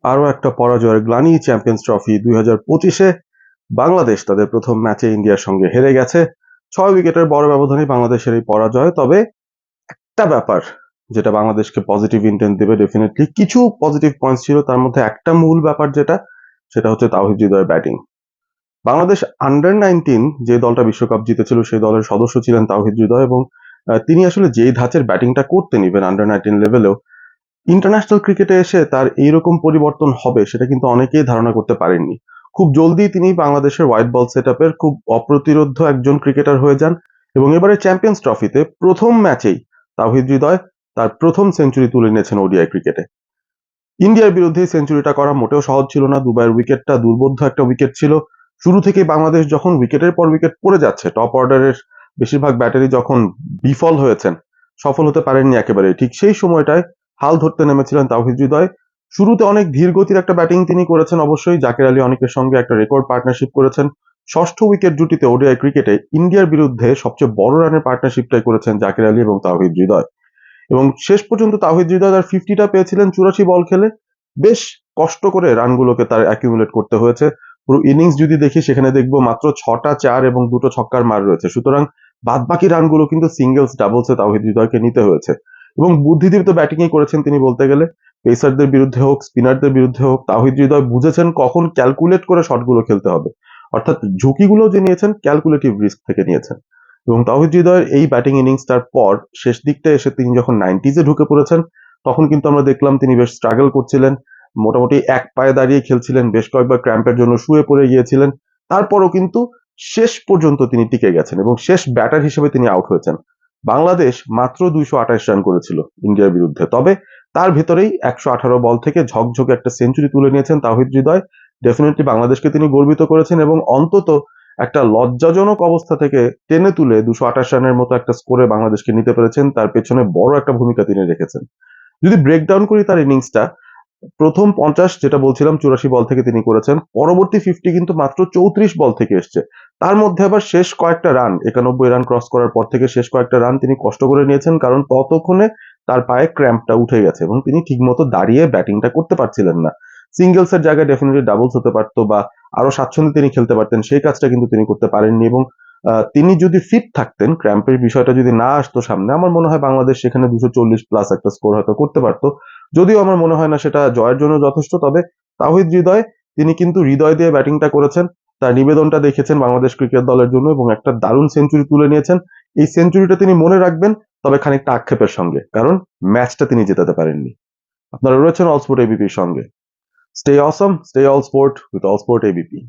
আরও একটা পরাজয়ের গ্লানি চ্যাম্পিয়ন্স ট্রফি 2025-এ বাংলাদেশ তাদের প্রথম ম্যাচে ইন্ডিয়ার সঙ্গে হেরে গেছে 6 উইকেটের বড় ব্যবধানে বাংলাদেশের এই পরাজয়। তবে একটা ব্যাপার যেটা বাংলাদেশকে পজিটিভ ইন্টেন্ট দেবে, ডেফিনেটলি কিছু পজিটিভ পয়েন্টস ছিল, তার মধ্যে একটা মূল ব্যাপার সেটা হচ্ছে তাওহিদ হৃদয়ের ব্যাটিং। বাংলাদেশ আন্ডার-19 যে দলটা বিশ্বকাপ জিতেছিল সেই দলের সদস্য ছিলেন তাওহিদ হৃদয়, এবং তিনি আসলে যেই ধাঁচের ব্যাটিংটা করতেন ইভেন আন্ডার-19 লেভেলেও, ইন্টারন্যাশনাল ক্রিকেটে এসে তার এইরকম পরিবর্তন হবে সেটা কিন্তু অনেকেই ধারণা করতে পারেননি। খুব জলদি তিনি বাংলাদেশের হোয়াইট বল সেটআপের খুব অপ্রতিরোধ্য একজন ক্রিকেটার হয়ে যান, এবং এবারে চ্যাম্পিয়ন্স ট্রফিতে প্রথম ম্যাচেই তাওহিদ হৃদয় তার প্রথম সেঞ্চুরি তুলে নিয়েছেন ওডিআই ক্রিকেটে। ইন্ডিয়ার বিরুদ্ধে সেঞ্চুরিটা করা মোটেও সহজ ছিল না। দুবাইয়ের উইকেটটা দুর্বোধ্য একটা উইকেট ছিল। শুরু থেকেই বাংলাদেশ যখন উইকেটের পর উইকেট পড়ে যাচ্ছে, টপ অর্ডারের বেশিরভাগ ব্যাটারি যখন বিফল হয়েছেন, সফল হতে পারেননি একেবারে, ঠিক সেই সময়টায় হাল ধরতে নেমেছিলেন তাওহিদ হৃদয়। শুরুতে অনেক ধীর গতির একটা ব্যাটিং তিনি করেছেন, অবশ্যই জাকের আলী অনেকের সঙ্গে একটা রেকর্ড পার্টনারশিপ করেছেন। ষষ্ঠ উইকেট জুটিতে ওডিআই ক্রিকেটে ইন্ডিয়ার বিরুদ্ধে সবচেয়ে বড় রানের পার্টনারশিপটাই করেছেন জাকের আলী এবং তাওহিদ হৃদয়, এবং শেষ পর্যন্ত তাওহিদ হৃদয় তার 50টা পেয়েছিলেন 84 বল খেলে। বেশ কষ্ট করে রানগুলোকে তার অ্যাকিউমুলেট করতে হয়েছে। পুরো ইনিংস যদি দেখি সেখানে দেখবো মাত্র 6টা 4 এবং 2টো ছক্কার মার রয়েছে, সুতরাং বাদবাকি রানগুলো কিন্তু সিঙ্গেলস ডাবলসে তাওহিদ হৃদয়কে নিতে হয়েছে। এবং বুদ্ধিদীপ্ত ব্যাটিংই করেছেন তিনি বলতে গেলে। পেসারদের বিরুদ্ধে হোক, স্পিনারদের বিরুদ্ধে হোক, তাওহিদ হৃদয় বুঝেছেন কখন ক্যালকুলেট করে শটগুলো খেলতে হবে, অর্থাৎ ঝুঁকিগুলো যে নিয়েছেন ক্যালকুলেটিভ রিস্ক থেকে নিয়েছেন। এবং তাওহিদ হৃদয়ের এই ব্যাটিং ইনিংসটার পর শেষ দিকটা এসে তিনি যখন 90s-এ ঢুকে পড়েছেন, তখন কিন্তু আমরা দেখলাম তিনি বেশ স্ট্রাগল করছিলেন। মোটামুটি এক পায়ে দাঁড়িয়ে খেলছিলেন, বেশ কয়েকবার ক্র্যাম্পের জন্য শুয়ে পড়ে গিয়েছিলেন। তারপরও কিন্তু শেষ পর্যন্ত তিনি টিকে গেছেন এবং শেষ ব্যাটার হিসেবে তিনি আউট হয়েছেন। বাংলাদেশ মাত্র 228 রান করেছিল ইন্ডিয়ার বিরুদ্ধে, তবে তার ভেতরেই 118 বল থেকে ঝকঝকে একটা সেঞ্চুরি তুলে নিয়েছেন তাওহিদ হৃদয়। ডেফিনেটলি বাংলাদেশকে তিনি গর্বিত করেছেন, এবং অন্তত একটা লজ্জাজনক অবস্থা থেকে টেনে তুলে 228 রানের মতো একটা স্কোরে বাংলাদেশকে নিতে পেরেছেন। তার পেছনে বড় একটা ভূমিকা তিনি রেখেছেন। যদি ব্রেকডাউন করি তার ইনিংসটা, প্রথম 50 যেটা বলছিলাম 84 বল থেকে তিনি করেছেন, পরবর্তী 50 কিন্তু মাত্র 34 বল থেকে এসছে। তার মধ্যে আবার শেষ কয়েকটা রান, 91 রান ক্রস করার পর থেকে শেষ কয়েকটা রান তিনি কষ্ট করে নিয়েছেন, কারণ ততক্ষণে তার পায়ে ক্র্যাম্পটা উঠে গেছে এবং তিনি ঠিকমতো দাঁড়িয়ে ব্যাটিংটা করতে পারছিলেন না। সিঙ্গেলস এর জায়গায় ডেফিনেটলি ডাবলস হতে পারতো বা আরো স্বাচ্ছন্দ্যে তিনি খেলতে পারতেন, সেই কাজটা কিন্তু তিনি করতে পারেননি। এবং তিনি যদি ফিট থাকতেন, ক্র্যাম্পের বিষয়টা যদি না আসতো সামনে, আমার মনে হয় বাংলাদেশ সেখানে 240 প্লাস একটা স্কোর হয়তো করতে পারতো। যদিও আমার মনে হয় না সেটা জয়ের জন্য যথেষ্ট, তবে তাওহিদ হৃদয় তিনি কিন্তু হৃদয় দিয়ে ব্যাটিংটা করেছেন, তার নিবেদনটা দেখেছেন বাংলাদেশ ক্রিকেট দলের জন্য এবং একটা দারুণ সেঞ্চুরি তুলে নিয়েছেন। এই সেঞ্চুরিটা তিনি মনে রাখবেন, তবে খানিকটা আক্ষেপের সঙ্গে, কারণ ম্যাচটা তিনি জেতাতে পারেননি। আপনারা রয়েছেন অল স্পোর্ট এবিপির সঙ্গে। Stay Assam, stay all sport with all sport ABP.